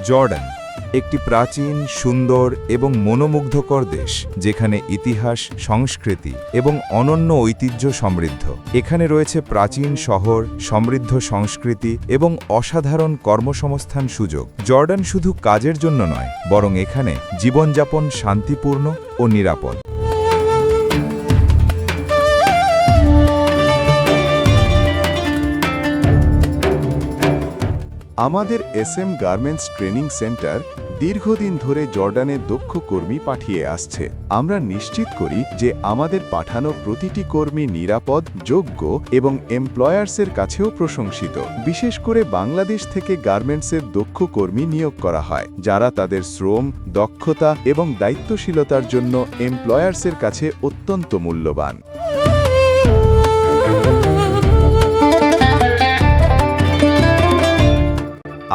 Jordan একটি প্রাচীন, সুন্দর এবং মনোমুগ্ধকর দেশ, যেখানে ইতিহাস, সংস্কৃতি এবং অনন্য ঐতিহ্য সমৃদ্ধ। এখানে রয়েছে প্রাচীন শহর, সমৃদ্ধ সংস্কৃতি এবং অসাধারণ কর্মসংস্থান সুযোগ। জর্ডান শুধু কাজের জন্য নয়, বরং এখানে জীবনযাপন শান্তিপূর্ণ ও নিরাপদ। আমাদের SM গার্মেন্টস ট্রেনিং সেন্টার দীর্ঘদিন ধরে জর্ডানে দক্ষ কর্মী পাঠিয়ে আসছে। আমরা নিশ্চিত করি যে আমাদের পাঠানো প্রতিটি কর্মী নিরাপদ, যোগ্য এবং এমপ্লয়ার্সের কাছেও প্রশংসিত। বিশেষ করে বাংলাদেশ থেকে গার্মেন্টসের দক্ষ কর্মী নিয়োগ করা হয়, যারা তাদের শ্রম, দক্ষতা এবং দায়িত্বশীলতার জন্য এমপ্লয়ার্সের কাছে অত্যন্ত মূল্যবান।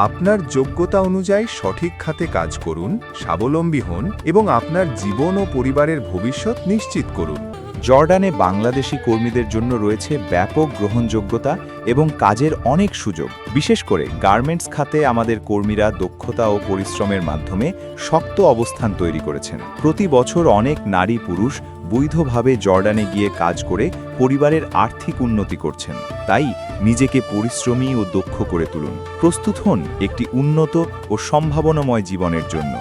আপনার যোগ্যতা অনুযায়ী সঠিক খাতে কাজ করুন, স্বাবলম্বী হন এবং আপনার জীবন ও পরিবারের ভবিষ্যৎ নিশ্চিত করুন। জর্ডানে বাংলাদেশি কর্মীদের জন্য রয়েছে ব্যাপক গ্রহণযোগ্যতা এবং কাজের অনেক সুযোগ। বিশেষ করে গার্মেন্টস খাতে আমাদের কর্মীরা দক্ষতা ও পরিশ্রমের মাধ্যমে শক্ত অবস্থান তৈরি করেছেন। প্রতি বছর অনেক নারী পুরুষ বৈধভাবে জর্ডানে গিয়ে কাজ করে পরিবারের আর্থিক উন্নতি করছেন। তাই নিজেকে পরিশ্রমী ও দক্ষ করে তুলুন। প্রস্তুত হন একটি উন্নত ও সম্ভাবনাময় জীবনের জন্য।